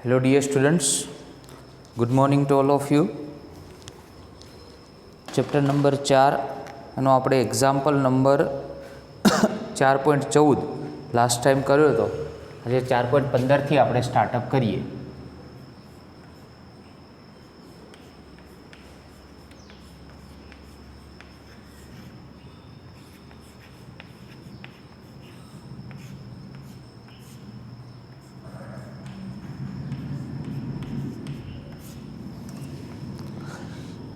Hello dear students, good morning to all of you. Chapter number 4 એનો આપણે example number 4.14 last time કર્યો હતો. આજે 4.15થી આપણે સ્ટાર્ટઅપ કરીએ.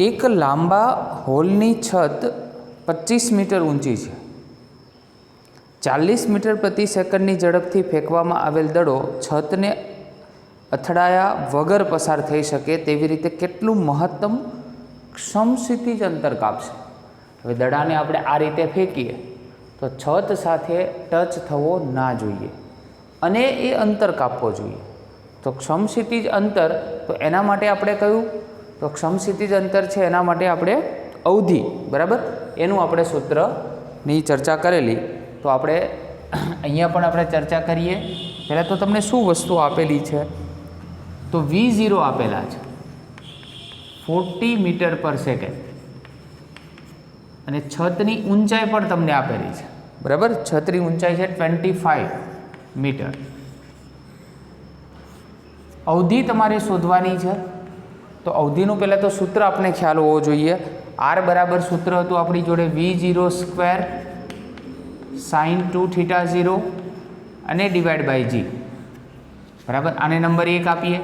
એક લાંબા હોલની છત 25 મીટર ઊંચી છે. 40 મીટર પ્રતિ સેકન્ડની ઝડપથી ફેંકવામાં આવેલ દડો છતને અથડાયા વગર પસાર થઈ શકે તેવી રીતે કેટલું મહત્તમ સમક્ષિતિજ અંતર કાપશે? હવે દડાને આપણે આ રીતે ફેંકીએ તો છત સાથે ટચ થવો ના જોઈએ અને એ અંતર કાપવો જોઈએ. તો સમક્ષિતિજ અંતર, તો એના માટે આપણે કયું? તો સમક્ષિતિજ અંતર છે એના માટે આપણે અવધિ, બરાબર, એનું આપણે સૂત્રની ચર્ચા કરેલી. તો આપણે અહીંયા પણ આપણે ચર્ચા કરીએ. પહેલાં તો તમને શું વસ્તુ આપેલી છે? તો V0 આપેલા છે 40 મીટર પર સેકન્ડ અને છતની ઊંચાઈ પણ તમને આપેલી છે, બરાબર. છતની ઊંચાઈ છે 25 મીટર. અવધિ તમારે શોધવાની છે. તો અવધિનું પહેલાં તો સૂત્ર આપણે ખ્યાલ હોવો જોઈએ. R બરાબર સૂત્ર હતું આપણી જોડે V0 સ્ક્વેર sin 2 θ0 અને ડિવાઈડ બાય G, બરાબર. આને નંબર 1 આપીએ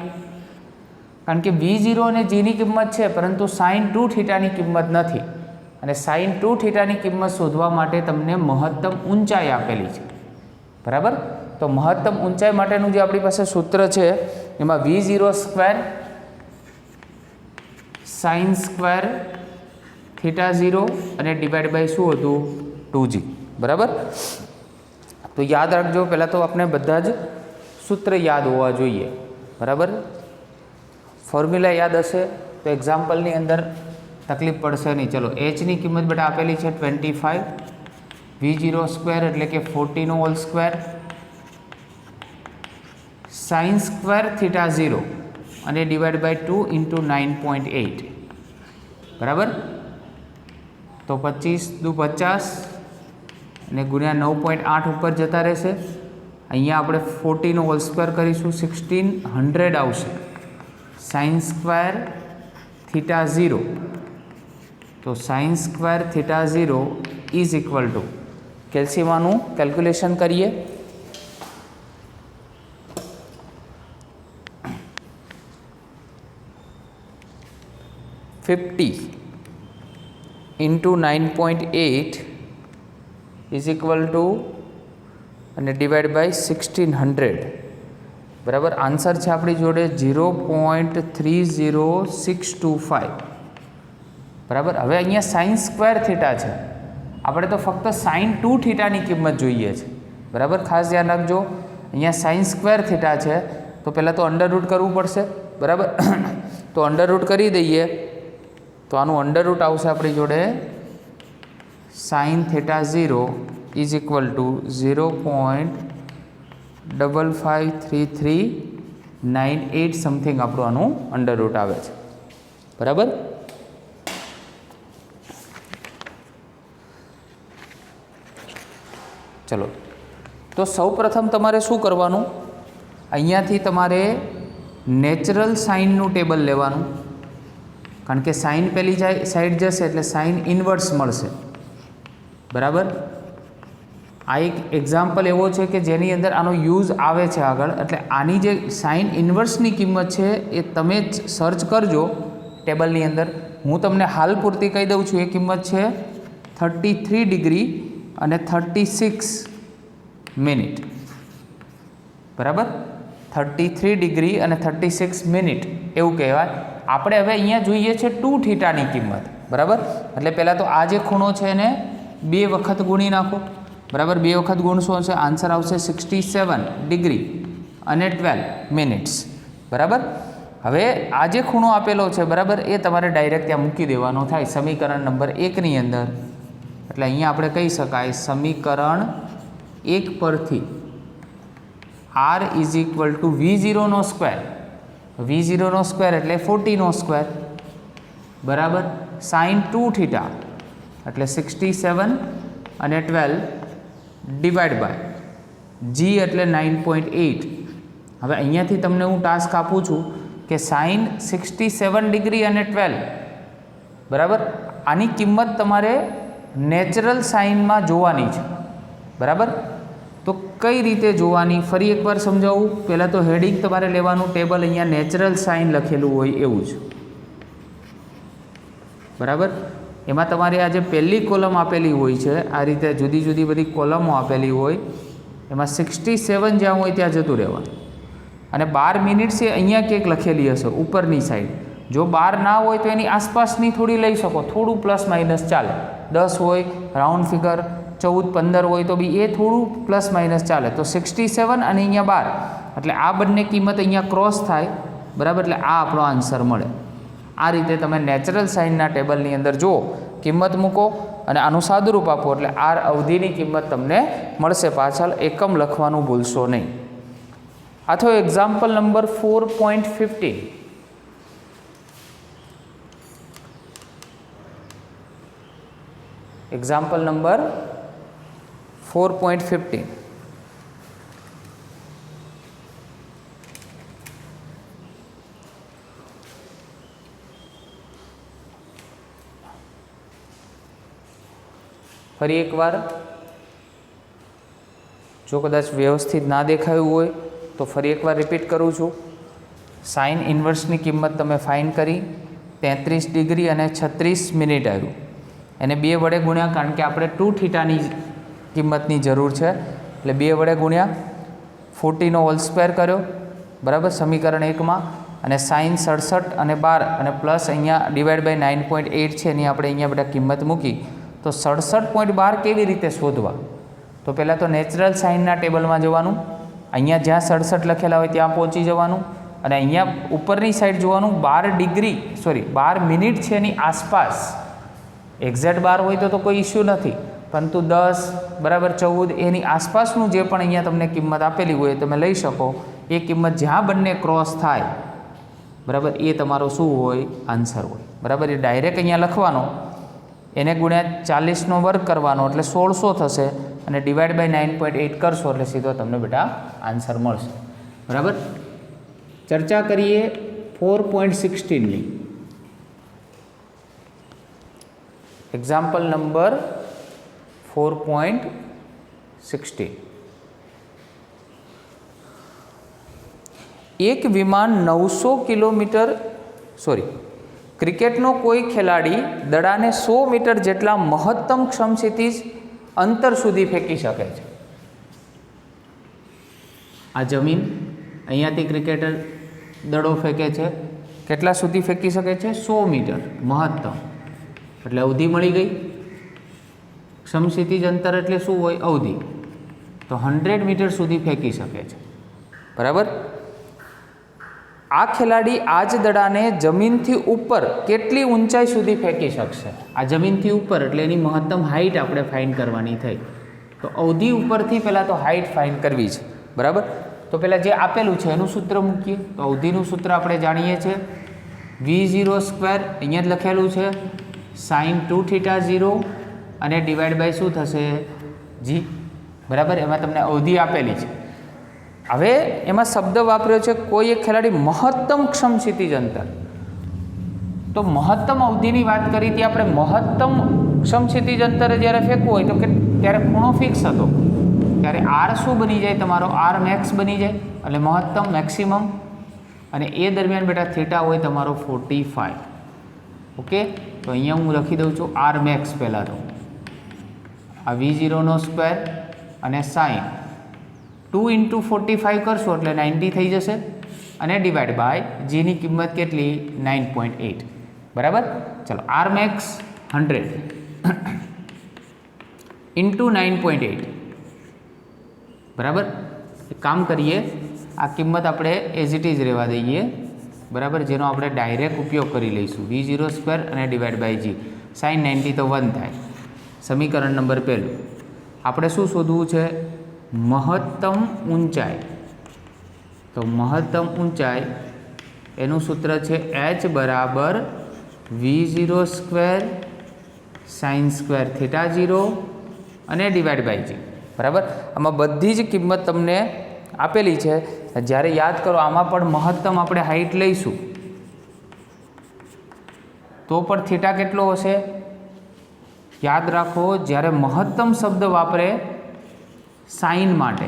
કારણ કે V0 અને Gની કિંમત છે પરંતુ sin 2 θની કિંમત નથી, અને sin 2 θની કિંમત શોધવા માટે તમને મહત્તમ ઊંચાઈ આપેલી છે, બરાબર. તો મહત્તમ ઊંચાઈ માટેનું જે આપણી પાસે સૂત્ર છે એમાં V0 સ્ક્વેર sin સ્ક્વેર θ0 અને ડિવાઈડ બાય શું હતું? 2G, બરાબર. તો યાદ રાખજો, પહેલાં તો આપણે બધા જ સૂત્ર યાદ હોવા જોઈએ, બરાબર. ફોર્મ્યુલા યાદ હશે તો એક્ઝામ્પલની અંદર તકલીફ પડશે નહીં. ચલો, Hની કિંમત બેટા આપેલી છે 25, V0 સ્ક્વેર એટલે કે 40 નો હોલ સ્ક્વેર sin સ્ક્વેર θ0 અને ડિવાઈડ બાય 2 ઇન્ટુ 9.8, બરાબર. તો 25 દુ 50 અને ગુણ્યા 9.8 ઉપર જતા રહેશે. અહીંયા આપણે 40 નો હોલ સ્ક્વેર કરીશું, 1600 આવશે. sin સ્ક્વેર θ0, તો sin square θ0 is equal to કેલ્સીયમનું કેલ્ક્યુલેશન કરીએ. ઇન્ટુ 9.8 ઇઝ ઇક્વલ ટુ અને ડિવાઈડ બાય 1600, બરાબર. આન્સર છે આપણી જોડે 0.30625, બરાબર. હવે અહીંયા સાઇન સ્ક્વેર થીટા છે, આપણે તો ફક્ત સાઇન 2 θની કિંમત જોઈએ છે, બરાબર. ખાસ ધ્યાન રાખજો, અહીંયા સાઇન સ્ક્વેર થીટા છે તો પહેલાં તો અંડર રૂટ કરવું પડશે, બરાબર. તો અંડર રૂટ કરી દઈએ તો આનું અંડર રૂટ આવશે આપણી જોડે sin θ0 is equal to 0.553398 something આપણું આનું અંડર રૂટ આવે છે, બરાબર. ચલો, તો સૌપ્રથમ તમારે શું કરવાનું? અહીંયાથી તમારે નેચરલ સાઇનનું ટેબલ લેવાનું, કારણ કે સાઇન પેલી સાઈડ જશે એટલે સાઇન ઇન્વર્સ મળશે, બરાબર. આ એક એક્ઝામ્પલ એવો છે કે જેની અંદર આનો યુઝ આવે છે આગળ. એટલે આની જે સાઇન ઇન્વર્સની કિંમત છે એ તમે જ સર્ચ કરજો ટેબલની અંદર. હું તમને હાલ પૂરતી કહી દઉં છું. એ કિંમત છે 33 ડિગ્રી અને 36 મિનિટ, બરાબર. 33 ડિગ્રી અને 36 મિનિટ એવું કહેવાય. આપણે હવે અહીંયા જોઈએ છે 2 θની કિંમત, બરાબર. એટલે પહેલાં તો આ જે ખૂણો છે એને 2 વખત ગુણી નાખો, બરાબર. 2 વખત ગુણશો હશે, આન્સર આવશે 67 ડિગ્રી અને 12 મિનિટ્સ, બરાબર. હવે આ જે ખૂણો આપેલો છે, બરાબર, એ તમારે ડાયરેક્ટ ત્યાં મૂકી દેવાનો થાય સમીકરણ નંબર 1ની અંદર. એટલે અહીંયા આપણે કહી શકાય સમીકરણ 1 પરથી R is equal to V0 નો સ્ક્વેર V0 સ્ક્વેર એટલે 40 સ્ક્વેર બરાબર sin 2 થીટા એટલે 67 અને 12 ડિવાઈડ બાય g એટલે 9.8. હવે અહીંયાથી તમને હું ટાસ્ક આપું છું કે સાઇન 67 ડિગ્રી અને 12 બરાબર આની કિંમત તમારે નેચરલ સાઇનમાં જોવાની છે બરાબર. તો કઈ રીતે જોવાની ફરી એકવાર સમજાવું. પહેલાં તો હેડિંગ તમારે લેવાનું ટેબલ અહીંયા નેચરલ સાઇન લખેલું હોય એવું જ બરાબર. એમાં તમારે આ જે પહેલી કોલમ આપેલી હોય છે આ રીતે જુદી જુદી બધી કોલમો આપેલી હોય એમાં 67 જ્યાં હોય ત્યાં જતું રહેવાનું અને 12 મિનિટ છે અહીંયા ક્યાંક લખેલી હશે ઉપરની સાઈડ. જો 12 ના હોય તો એની આસપાસની થોડી લઈ શકો, થોડું પ્લસ માઇનસ ચાલે. 10 હોય રાઉન્ડ ફિગર, 14 15 હોય તો બી એ થોડું પ્લસ માઇનસ ચાલે. તો 67 અને અહીંયા 12 એટલે આ બંને કિંમત અહીંયા ક્રોસ થાય બરાબર એટલે આ આપણો આન્સર મળે. આ રીતે તમે નેચરલ સાઇનના ટેબલની અંદર જુઓ, કિંમત મૂકો અને આનું સાદુરૂપ આપો એટલે આર અવધિની કિંમત તમને મળશે. પાછળ એકમ લખવાનું ભૂલશો નહીં. આ થયો એક્ઝામ્પલ નંબર 4.15. Example number 4.15. ફરી એકવાર જો કદાચ વ્યવસ્થિત ના દેખાયું હોય તો ફરી એકવાર રિપીટ કરું છું. સાઇન ઇન્વર્સની કિંમત તમે ફાઇન કરી 33 ડિગ્રી અને 36 મિનિટ આવ્યું. એને 2 વડે ગુણ્યા, કારણ કે આપણે 2 થીટાની કિંમતની જરૂર છે એટલે 2 વડે ગુણ્યા 40 હોલ સ્ક્વેર કર્યો બરાબર સમીકરણ 1માં. અને સાઇન 67 અને 12 અને પ્લસ અહીંયા ડિવાઈડ બાય 9.8 છે એની આપણે અહીંયા બધા કિંમત મૂકી. તો 67.12 કેવી રીતે શોધવા? તો પહેલાં તો નેચરલ સાઇનના ટેબલમાં જવાનું, અહીંયા જ્યાં 67 લખેલા હોય ત્યાં પહોંચી જવાનું અને અહીંયા ઉપરની સાઈડ જોવાનું 12 મિનિટ છે એની આસપાસ. એક્ઝેક્ટ 12 હોય તો કોઈ ઇસ્યુ નથી, પરંતુ 10 બરાબર 14 એની આસપાસનું જે પણ અહીંયા તમને કિંમત આપેલી હોય તમે લઈ શકો. એ કિંમત જ્યાં બંને ક્રોસ થાય બરાબર એ તમારો શું હોય? આન્સર હોય બરાબર. એ ડાયરેક્ટ અહીંયા લખવાનો, એને ગુણ્યા 40નો વર્ગ કરવાનો એટલે 1600 થશે અને ડિવાઈડ બાય 9.8 કરશો એટલે સીધો તમને બેટા આન્સર મળશે બરાબર. ચર્ચા કરીએ 4.16ની. Example number 4.16. એક વિમાન 900 કિલોમીટર ક્રિકેટનો કોઈ ખેલાડી દડાને 100 મીટર જેટલા મહત્તમ ક્ષમશીતિજ અંતર સુધી ફેંકી શકે છે. આ જમીન અહીંયાથી ક્રિકેટર દડો ફેંકે છે, કેટલા સુધી ફેંકી શકે છે? 100 મીટર મહત્તમ એટલે અવધિ મળી ગઈ. ક્ષમશીતિજ અંતર એટલે શું હોય? અવધિ. તો 100 મીટર સુધી ફેંકી શકે છે બરાબર. આ ખેલાડી આ જ દડાને જમીનથી ઉપર કેટલી ઊંચાઈ સુધી ફેંકી શકશે? આ જમીનથી ઉપર એટલે એની મહત્તમ હાઇટ આપણે ફાઇન્ડ કરવાની થઈ. તો અવધિ ઉપરથી પહેલાં તો હાઇટ ફાઇન્ડ કરવી છે બરાબર. તો પહેલાં જે આપેલું છે એનું સૂત્ર મૂકીએ. તો અવધિનું સૂત્ર આપણે જાણીએ છીએ V0 સ્ક્વેર અહીંયા જ લખેલું છે sin 2 થીટા 0 અને ડિવાઈડ બાય શું થશે? G બરાબર. એમાં તમને અવધિ આપેલી છે. હવે એમાં શબ્દ વાપર્યો છે કોઈ એક ખેલાડી મહત્તમ ક્ષમશીતિજ અંતર. તો મહત્તમ અવધિની વાત કરી હતી આપણે. મહત્તમ ક્ષમશીતિજ અંતરે જ્યારે ફેંકવું હોય તો કે ત્યારે ખૂણો ફિક્સ હતો, ત્યારે આર શું બની જાય? તમારો આર મેક્સ બની જાય એટલે મહત્તમ મેક્સિમમ. અને એ દરમિયાન બેટા થીટા હોય તમારો 45. ઓકે, તો અહીંયા હું લખી દઉં છું આર મેક્સ. પહેલાં તો આ V0 સ્ક્વેર અને સાઇન 2 × 45 કરશો એટલે 90 થઈ જશે અને ડિવાઈડ બાય જીની કિંમત કેટલી? 9.8 બરાબર. ચલો આર મેક્સ 100 × 9.8 બરાબર. એક કામ કરીએ, આ કિંમત આપણે એઝ ઇટ ઇઝ રહેવા દઈએ બરાબર, જેનો આપણે ડાયરેક્ટ ઉપયોગ કરી લઈશું. V0 સ્ક્વેર અને ડિવાઈડ બાય જી. સાઇન 90 તો 1 થાય. સમીકરણ નંબર 1 આપણે શું શોધવું છે? મહત્તમ ઊંચાઈ. તો મહત્તમ ઊંચાઈ એનું સૂત્ર છે h બરાબર v0 square sine square theta 0 અને ડિવાઈડ બાય g, બરાબર. આમાં બધી જ કિંમત તમને આપેલી છે. જ્યારે યાદ કરો આમાં પણ મહત્તમ આપણે હાઈટ લઈશું તો પણ થીટા કેટલો હશે? યાદ રાખો, જ્યારે મહત્તમ શબ્દ વાપરે સાઇન માટે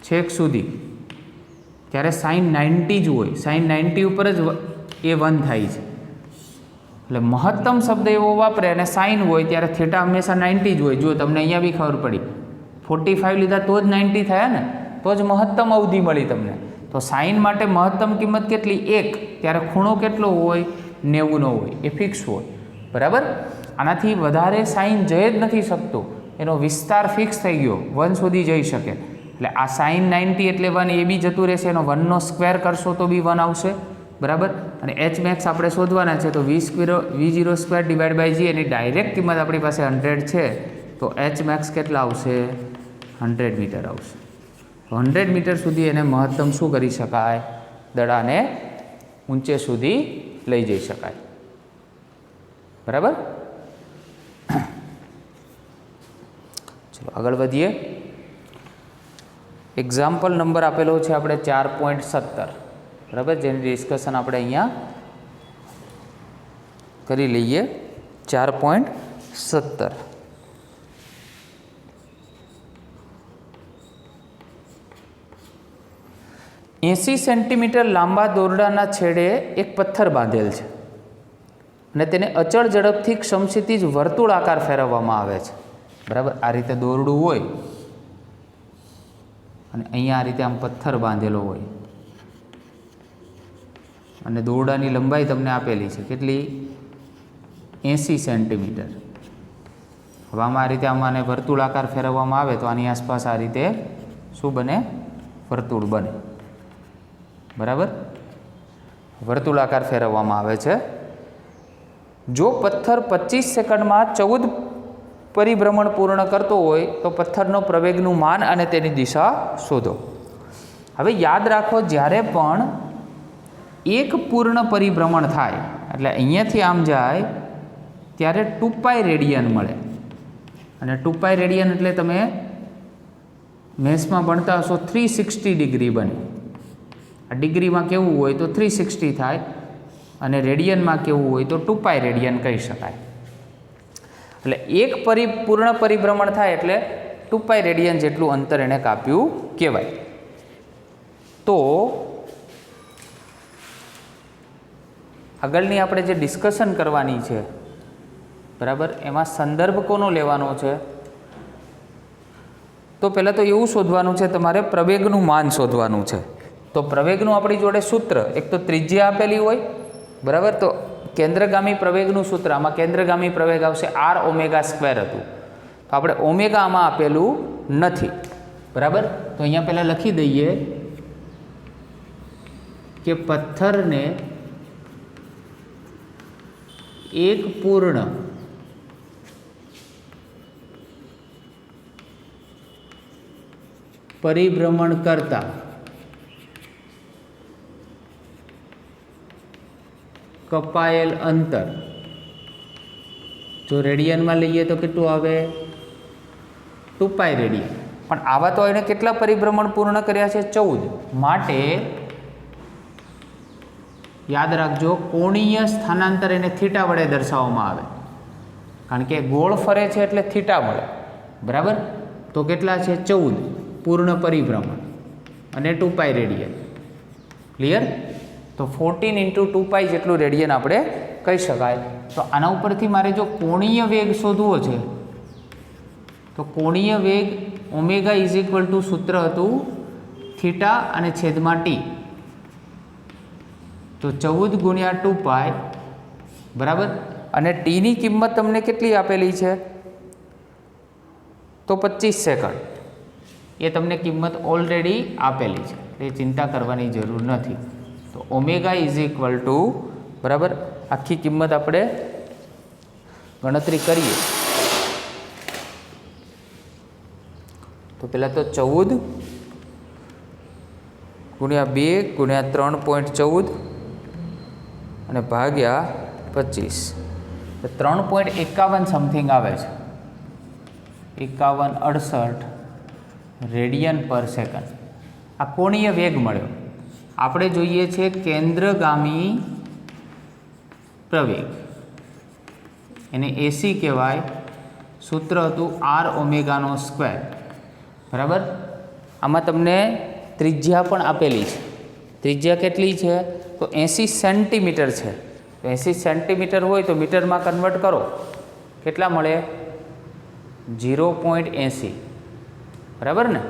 છેક સુધી, ત્યારે સાઇન 90 જ હોય. સાઇન 90 ઉપર જ એ 1 થાય છે. એટલે મહત્તમ શબ્દ એવો વાપરે અને સાઇન હોય ત્યારે થીટા હંમેશા 90 જ હોય. જો તમને અહીંયા બી ખબર પડી, 45 લીધા તો જ 90 થયા ને, તો જ મહત્તમ અવધિ મળી તમને. તો સાઇન માટે મહત્તમ કિંમત કેટલી? 1. ત્યારે ખૂણો કેટલો હોય? 90 હોય. એ ફિક્સ હોય, બરાબર. આનાથી વધારે સાઇન જઈ જ નથી શકતો, એનો વિસ્તાર ફિક્સ થઈ ગયો, 1 સુધી જઈ શકે. એટલે આ સાઇન 90 એટલે 1, એ બી જતું રહેશે. એનો 1નો સ્ક્વેર કરશો તો બી 1 આવશે, બરાબર. અને એચ મેક્સ આપણે શોધવાના છે, તો v0 square divide by g, એની ડાયરેક્ટ કિંમત આપણી પાસે 100 છે. તો એચ મેક્સ કેટલા આવશે? 100 મીટર આવશે. 100 મીટર સુધી એને મહત્તમ શું કરી શકાય? દડાને ઊંચે સુધી લઈ જઈ શકાય, બરાબર. ચલો આગળ વધીએ. એક્ઝામ્પલ નંબર આપેલો છે આપણે 4.17, બરાબર, જેની ડિસ્કશન આપણે અહીંયા કરી લઈએ. 4.17 80 સેન્ટીમીટર લાંબા દોરડાના છેડે એક પથ્થર બાંધેલ છે અને તેને અચળ ઝડપથી સમક્ષિતિજ વર્તુળાકાર ફેરવવામાં આવે છે, બરાબર. આ રીતે દોરડું હોય અને અહીંયા આ રીતે આમ પથ્થર બાંધેલો હોય અને દોરડાની લંબાઈ તમને આપેલી છે કેટલી? 80 સેન્ટીમીટર. હવે આમાં આ રીતે આમાં વર્તુળાકાર ફેરવવામાં આવે તો આની આસપાસ આ રીતે શું બને? વર્તુળ બને, બરાબર. વર્તુળાકાર ફેરવવામાં આવે છે. જો પથ્થર 25 સેકન્ડમાં 14 પરિભ્રમણ પૂર્ણ કરતો હોય તો પથ્થરનો પ્રવેગનું માન અને તેની દિશા શોધો. હવે યાદ રાખો, જ્યારે પણ એક પૂર્ણ પરિભ્રમણ થાય એટલે અહીંયાથી આમ જાય ત્યારે 2π રેડિયન મળે. અને 2π રેડિયન એટલે તમે મેથ્સમાં ભણતા હશો 360 ડિગ્રી બને. આ ડિગ્રીમાં કેવું હોય તો 360 થાય અને રેડિયનમાં કેવું હોય તો 2π રેડિયન કહી શકાય. એટલે એક પૂર્ણ પરિભ્રમણ થાય એટલે 2π રેડિયન જેટલું અંતર એણે કાપ્યું કહેવાય. તો આગળની આપણે જે ડિસ્કશન કરવાની છે, બરાબર, એમાં સંદર્ભ કોનો લેવાનો છે? તો પહેલાં તો એવું શોધવાનું છે, તમારે પ્રવેગનું માન શોધવાનું છે. તો પ્રવેગનું આપણી જોડે સૂત્ર એક તો ત્રિજ્યા આપેલી હોય, બરાબર. તો કેન્દ્રગામી પ્રવેગનું સૂત્ર, આમાં કેન્દ્રગામી પ્રવેગ આવશે r ઓમેગા સ્ક્વેર હતું. તો આપણે ઓમેગા આમાં આપેલું નથી, બરાબર. તો અહીંયા પહેલાં લખી દઈએ કે પથ્થરને એક પૂર્ણ પરિભ્રમણ કરતા કપાયેલ અંતર જો રેડિયનમાં લઈએ તો કેટલું આવે? 2π રેડિયન. પણ આવા તો એને કેટલા પરિભ્રમણ પૂર્ણ કર્યા છે? 14. માટે યાદ રાખજો, કોણીય સ્થાનાંતર એને થીટા વડે દર્શાવવામાં આવે, કારણ કે ગોળ ફરે છે એટલે થીટા મળે, બરાબર. તો કેટલા છે? 14 પૂર્ણ પરિભ્રમણ અને 2π રેડિયન. ક્લિયર? તો 14 × 2π જેટલું રેડિયન આપણે કહી શકાય. તો આના ઉપરથી મારે જો કોણીય વેગ શોધવો છે તો કોણીય વેગ ઓમેગા ઇઝ ઇક્વલ ટુ સૂત્ર હતું થીટા અને છેદમાં ટી. તો 14 × 2π, બરાબર. અને ટીની કિંમત તમને કેટલી આપેલી છે? તો 25 સેકન્ડ. એ તમને કિંમત ઓલરેડી આપેલી છે, એ ચિંતા કરવાની જરૂર નથી. તો ઓમેગા ઇઝ ઇક્વલ ટુ, બરાબર, આખી કિંમત આપણે ગણતરી કરીએ તો પહેલાં તો 14 ગુણ્યા 2 ગુણ્યા 3.14 અને ભાગ્યા 25 તો 3.51 સમથિંગ આવે છે, 5168 રેડિયન પર સેકન્ડ. આ કોણીય વેગ મળ્યો. આપણે જોઈએ છે કેન્દ્રગામી પ્રવેગ, એને એસી કહેવાય. સૂત્ર હતું આર ઓમેગાનો સ્ક્વેર, બરાબર. આમાં તમને ત્રિજ્યા પણ આપેલી છે. ત્રિજ્યા કેટલી છે? તો 80 સેન્ટીમીટર છે. તો 80 સેન્ટીમીટર હોય તો મીટરમાં કન્વર્ટ કરો, કેટલા મળે? 0.80, બરાબર ને.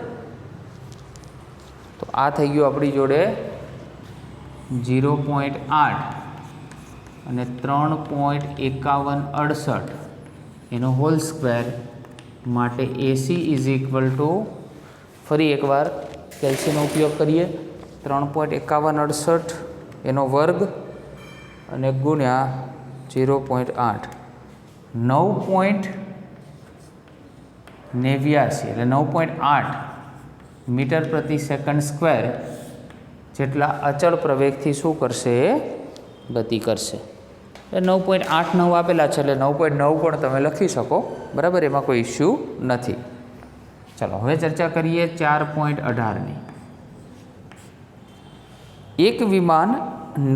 તો આ થઈ ગયું આપણી જોડે 0.8 અને 3.5168 એનો હોલ સ્ક્વેર માટે એસી ઇઝ ઇક્વલ ટુ, ફરી એકવાર કેલ્સીનો ઉપયોગ કરીએ, 3.5168 એનો વર્ગ અને ગુણ્યા 0.8, 9.89 એટલે 9.8 મીટર પ્રતિ સેકન્ડ સ્ક્વેર જેટલા અચળ પ્રવેગથી શું કરશે? ગતિ કરશે. એટલે 9.89 આપેલા છે, એટલે 9.9 પણ તમે લખી શકો, બરાબર, એમાં કોઈ ઇસ્યુ નથી. ચાલો હવે ચર્ચા કરીએ 4.18ની. એક વિમાન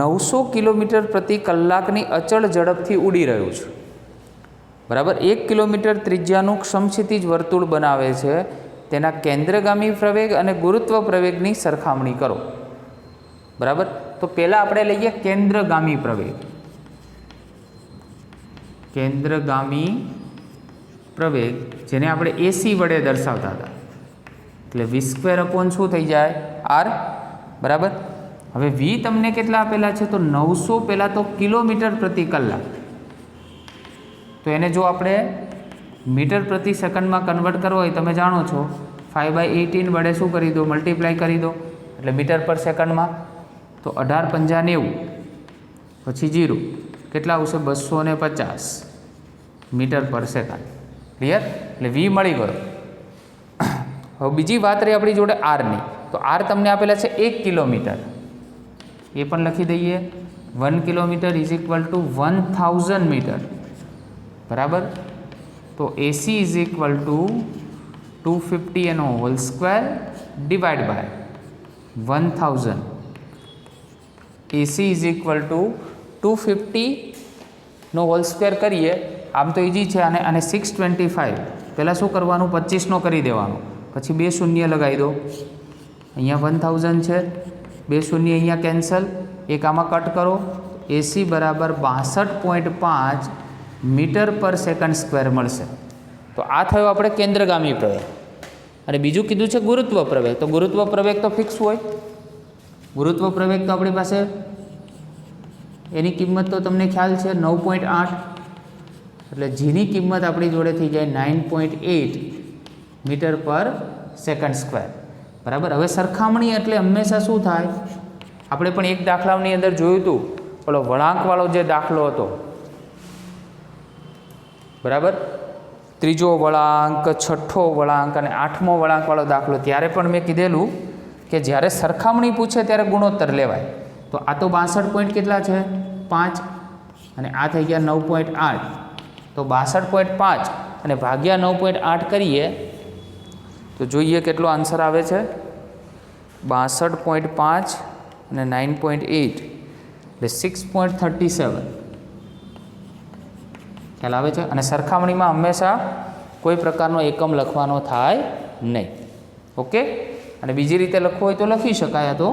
900 કિલોમીટર પ્રતિ કલાકની અચળ ઝડપથી ઉડી રહ્યું છે, બરાબર. 1 કિલોમીટર ત્રિજ્યાનું સમક્ષિતિજ વર્તુળ બનાવે છે. તેના કેન્દ્રગામી પ્રવેગ અને ગુરુત્વ પ્રવેગની સરખામણી કરો, બરાબર. તો પહેલાં આપણે લઈએ કેન્દ્રગામી પ્રવેગ. કેન્દ્રગામી પ્રવેગ જેને આપણે એસી વડે દર્શાવતા હતા, એટલે v² શું થઈ જાય? આર, બરાબર. હવે v તમને કેટલા આપેલા છે? તો 900 પહેલાં તો કિલોમીટર પ્રતિ કલાક, તો એને જો આપણે મીટર પ્રતિ સેકન્ડમાં કન્વર્ટ કરવો હોય, તમે જાણો છો 5/18 વડે શું કરી દો? મલ્ટીપ્લાય કરી દો, એટલે મીટર પર સેકન્ડમાં. તો 18×5 = 90, પછી 0 કેટલા આવશે? 250 મીટર પર સેકન્ડ. ક્લિયર? એટલે v મળી ગયો. હવે બીજી વાત રહી આપણી જોડે આરની. તો આર તમને આપેલા છે 1 કિલોમીટર, એ પણ લખી દઈએ. 1 kilometre is equal to 1000 metre, બરાબર. તો એસી ઇઝ ઇક્વલ ટુ 250 એનો whole square divide by 1000. AC is equal to 250 નો હોલ સ્ક્વેર કરીએ, આમ તો ઇઝી છે. અને 625 પહેલાં શું કરવાનું? 25નો કરી દેવાનું, પછી 2 શૂન્ય લગાવી દો. અહીંયા 1000 છે, 2 શૂન્ય અહીંયા કેન્સલ, એક આમાં કટ કરો. એસી બરાબર 62.5 મીટર પર સેકન્ડ સ્ક્વેર મળશે. તો આ થયો આપણે કેન્દ્રગામી પ્રવેગ. અને બીજું કીધું છે ગુરુત્વ પ્રવેગ. તો ગુરુત્વ પ્રવેગ તો ફિક્સ હોય. ગુરુત્વ પ્રવેગ તો આપણી પાસે એની કિંમત તો તમને ખ્યાલ છે 9.8, એટલે જેની કિંમત આપણી જોડે થઈ જાય 9.8 મીટર પર સેકન્ડ સ્ક્વેર, બરાબર. હવે સરખામણી એટલે હંમેશા શું થાય? આપણે પણ એક દાખલાની અંદર જોયું હતું, પેલો વળાંકવાળો જે દાખલો હતો, બરાબર. ત્રીજો વળાંક, છઠ્ઠો વળાંક અને 8મો વળાંકવાળો દાખલો. ત્યારે પણ મેં કીધેલું કે જ્યારે સરખામણી પૂછે ત્યારે ગુણોત્તર લેવાય. તો આ તો 62 પોઈન્ટ કેટલા છે? 5, અને આ થઈ ગયા 9.8. તો 62.5 અને ભાગ્યા 9.8 કરીએ તો જોઈએ કેટલો આન્સર આવે છે? 62.5 અને 9.8 એટલે 6.37. ખ્યાલ આવે છે? અને સરખામણીમાં હંમેશા કોઈ પ્રકારનો એકમ લખવાનો થાય નહીં. ઓકે. અને બીજી રીતે લખવું હોય તો લખી શકાય તો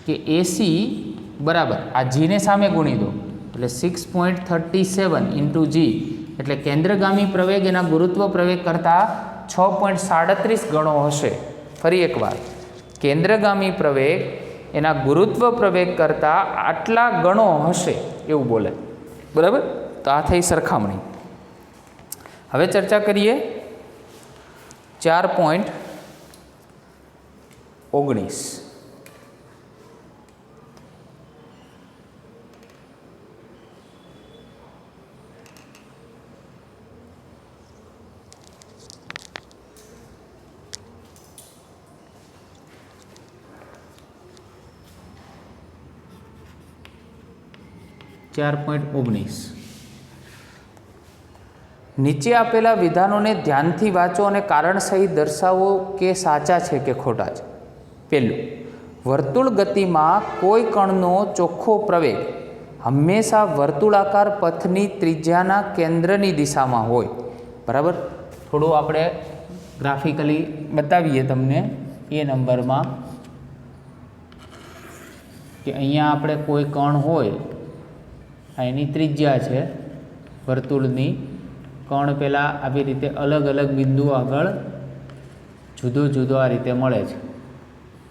કે એસી બરાબર આ જીને સામે ગુણી દો, એટલે 6.37 ઇન્ટુ જી, એટલે કેન્દ્રગામી પ્રવેગ એના ગુરુત્વ પ્રવેગ કરતાં 6.37 ગણો હશે. ફરી એકવાર, કેન્દ્રગામી પ્રવેગ એના ગુરુત્વ પ્રવેગ કરતાં આટલા ગણો હશે એવું બોલે, બરાબર. તો આ થઈ સરખામણી. હવે ચર્ચા કરીએ 4.19. 4.19 નીચે આપેલા વિધાનોને ધ્યાનથી વાંચો અને કારણ સહિત દર્શાવો કે સાચા છે કે ખોટા છે. પહેલું, વર્તુળ ગતિમાં કોઈ કણનો ચોખ્ખો પ્રવેગ હંમેશા વર્તુળાકાર પથની ત્રિજ્યાના કેન્દ્રની દિશામાં હોય. બરાબર. થોડું આપણે ગ્રાફિકલી બતાવીએ તમને એ નંબરમાં કે અહીંયા આપણે કોઈ કણ હોય, એની ત્રિજ્યા છે વર્તુળની, કણ પહેલાં આવી રીતે અલગ અલગ બિંદુ આગળ જુદો જુદો આ રીતે મળે છે.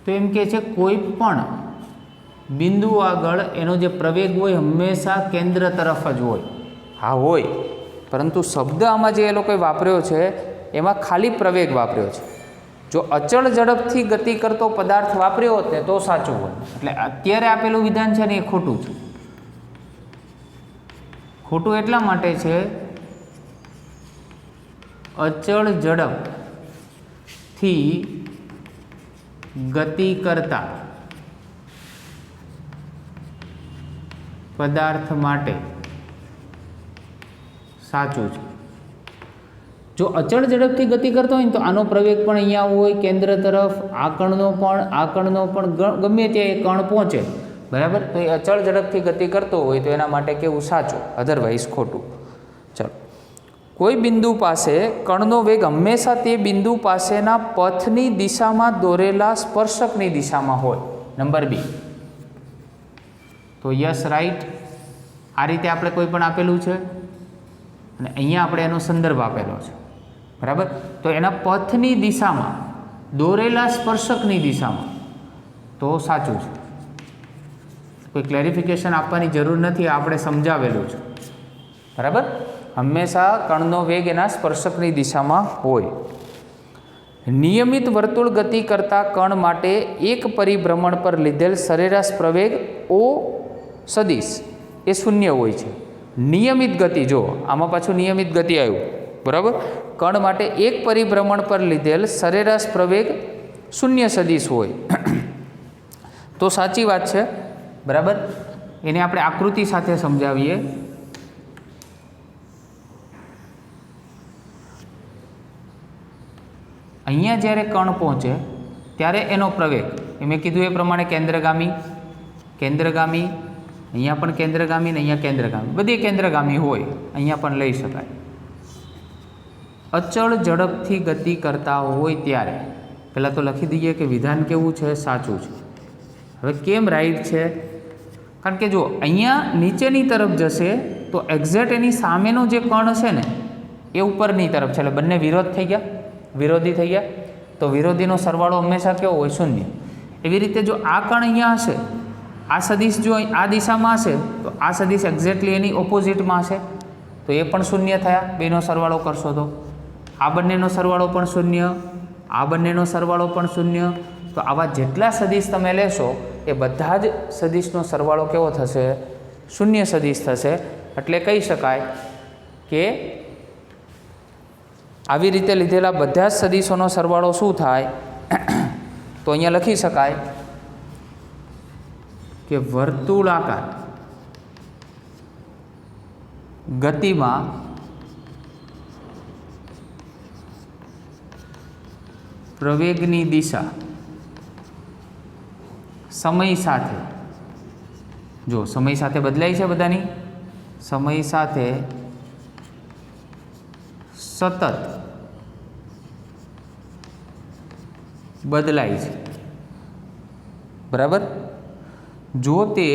તો એમ કહે છે કોઈ પણ બિંદુ આગળ એનો જે પ્રવેગ હોય હંમેશા કેન્દ્ર તરફ જ હોય. હા હોય, પરંતુ શબ્દ આમાં જે એ લોકોએ વાપર્યો છે એમાં ખાલી પ્રવેગ વાપર્યો છે. જો અચળ ઝડપથી ગતિ કરતો પદાર્થ વાપર્યો હોત ને તો સાચું હોય. એટલે અત્યારે આપેલું વિધાન છે ને એ ખોટું છે. ખોટું એટલા માટે છે, અચળ ઝડપથી ગતિ કરતા પદાર્થ માટે સાચું છે. જો અચળ ઝડપથી ગતિ કરતો હોય ને તો આનો પ્રવેગ પણ અહીંયા હોય કેન્દ્ર તરફ, આ કણનો પણ ગમે ત્યાં એ કણ પહોંચે. બરાબર. તો એ અચળ ઝડપથી ગતિ કરતો હોય તો એના માટે કેવું સાચું, અધરવાઇઝ ખોટું. ચલો, કોઈ બિંદુ પાસે કણનો વેગ હંમેશા તે બિંદુ પાસેના પથની દિશામાં દોરેલા સ્પર્શકની દિશામાં હોય. Number B. તો યસ, રાઈટ. આ રીતે આપણે કોઈ પણ આપેલું છે અને અહીંયા આપણે એનો સંદર્ભ આપેલો છે. બરાબર. તો એના પથની દિશામાં દોરેલા સ્પર્શકની દિશામાં તો સાચું છે. કોઈ ક્લેરિફિકેશન આપવાની જરૂર નથી, આપણે સમજાવેલું છે. બરાબર. હંમેશા કણનો વેગ એના સ્પર્શકની દિશામાં હોય. નિયમિત વર્તુળ ગતિ કરતા કણ માટે એક પરિભ્રમણ પર લીધેલ સરેરાશ પ્રવેગ ઓ સદિશ એ શૂન્ય હોય છે. નિયમિત ગતિ, જો આમાં પાછું નિયમિત ગતિ આવ્યું. બરાબર. કણ માટે એક પરિભ્રમણ પર લીધેલ સરેરાશ પ્રવેગ શૂન્ય સદિશ હોય તો સાચી વાત છે. બરાબર. એને આપણે આકૃતિ સાથે સમજાવીએ. અહીંયા જ્યારે કણ પહોંચે ત્યારે એનો પ્રવેગ મેં કીધું એ પ્રમાણે કેન્દ્રગામી, અહીંયા પણ કેન્દ્રગામી ને અહીંયા કેન્દ્રગામી, બધી કેન્દ્રગામી હોય, અહીંયા પણ લઈ શકાય. અચળ ઝડપથી ગતિ કરતા હોય ત્યારે પહેલાં તો લખી દઈએ કે વિધાન કેવું છે, સાચું છે. હવે કેમ રાઈટ છે? કારણ કે જો અહીંયા નીચેની તરફ જશે તો એક્ઝેક્ટ એની સામેનો જે કણ છે ને એ ઉપરની તરફ છે, એટલે બંને વિરોધી થઈ ગયા. તો વિરોધીનો સરવાળો હંમેશા કેવો હોય? શૂન્ય. એવી રીતે જો આ કણ અહીંયા હશે, આ સદિશ જો આ દિશામાં હશે તો આ સદિશ એક્ઝેક્ટલી એની ઓપોઝિટમાં હશે, તો એ પણ શૂન્ય થયા. બેનો સરવાળો કરશો તો આ બંનેનો સરવાળો પણ શૂન્ય, આ બંનેનો સરવાળો પણ શૂન્ય. તો આવા જેટલા સદિશ તમે લેશો એ બધા જ સદિશનો સરવાળો કેવો થશે? શૂન્ય સદિશ થશે. એટલે કહી શકાય કે આવી રીતે લીધેલા બધા જ સદિશોનો સરવાળો શું થાય? તો અહીંયા લખી શકાય કે વર્તુળાકાર ગતિમાં પ્રવેગની દિશા સમય સાથે, જો સમય સાથે બદલાય છે બધાની, સમય સાથે સતત બદલાય છે. બરાબર. જો તે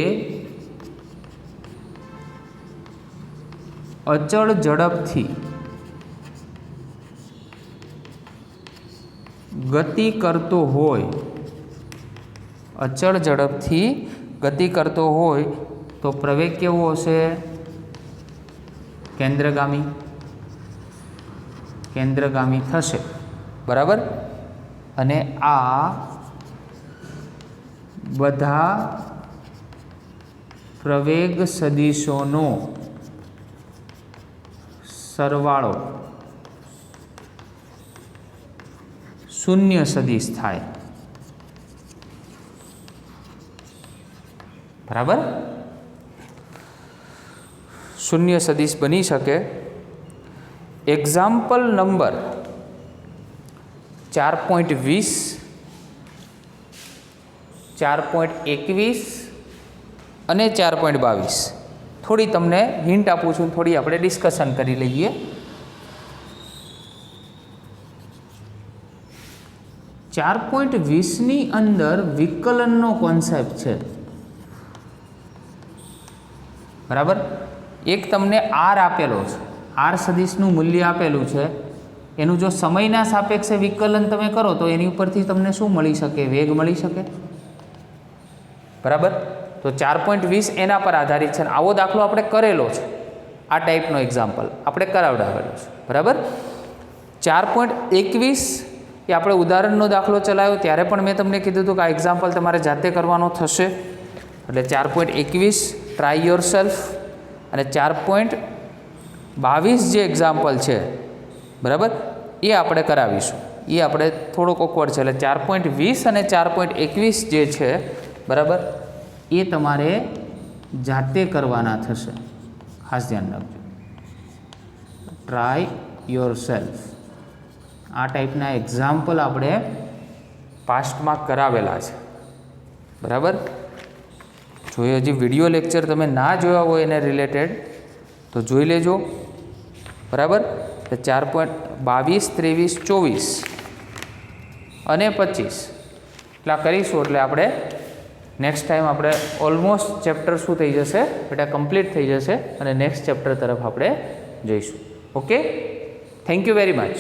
અચળ ઝડપથી ગતિ કરતો હોય, અચળ ઝડપથી ગતિ કરતો હોય તો પ્રવેગ કેવો હશે? કેન્દ્રગામી થશે. બરાબર. અને આ બધા પ્રવેગ સદિશોનો સરવાળો શૂન્ય સદિશ થાય. બરાબર. શૂન્ય સદિશ બની શકે. એક્ઝામ્પલ નંબર 4.20, 4.21 અને 4.22 થોડી તમને હિન્ટ આપું છું, થોડી આપણે ડિસ્કશન કરી લઈએ. 4.20ની અંદર વિકલનનો કોન્સેપ્ટ છે, બરાબર. એક તમને આર આપેલો છે, આર સદિશનું મૂલ્ય આપેલું છે, એનું જો સમયના સાપેક્ષે વિકલન તમે કરો તો એની ઉપરથી તમને શું મળી શકે? વેગ મળી શકે, બરાબર. તો 4.20 એના પર આધારિત છે. આવો દાખલો આપણે કરેલો છે, આ ટાઈપનો એક્ઝામ્પલ આપણે કરાવડાવેલો છે, બરાબર. 4.21 એ આપણે ઉદાહરણનો દાખલો ચલાવ્યો ત્યારે પણ મેં તમને કીધું હતું કે આ એક્ઝામ્પલ તમારે જાતે કરવાનો થશે. એટલે 4.21 ટ્રાય યોર સેલ્ફ. અને 4.22 જે એક્ઝામ્પલ છે, બરાબર, એ આપણે કરાવીશું. એ આપણે થોડોક ઓકવર્ડ છે. એટલે 4.20 અને 4.21 જે છે, બરાબર, એ તમારે જાતે કરવાના થશે. ખાસ ધ્યાન રાખજો. Try your self. આ ટાઈપના એક્ઝામ્પલ આપણે પાસ્ટમાં કરાવેલા છે, બરાબર. જો એ હજી વિડીયો લેક્ચર તમે ના જોયા હોય એને રિલેટેડ તો જોઈ લેજો, બરાબર. 4.22, 23, 24 અને 25 એટલા કરીશું એટલે આપણે નેક્સ્ટ ટાઈમ આપણે ઓલમોસ્ટ ચેપ્ટર શું થઈ જશે બેટા? કમ્પ્લીટ થઈ જશે અને નેક્સ્ટ ચેપ્ટર તરફ આપણે જઈશું. Okay, thank you very much.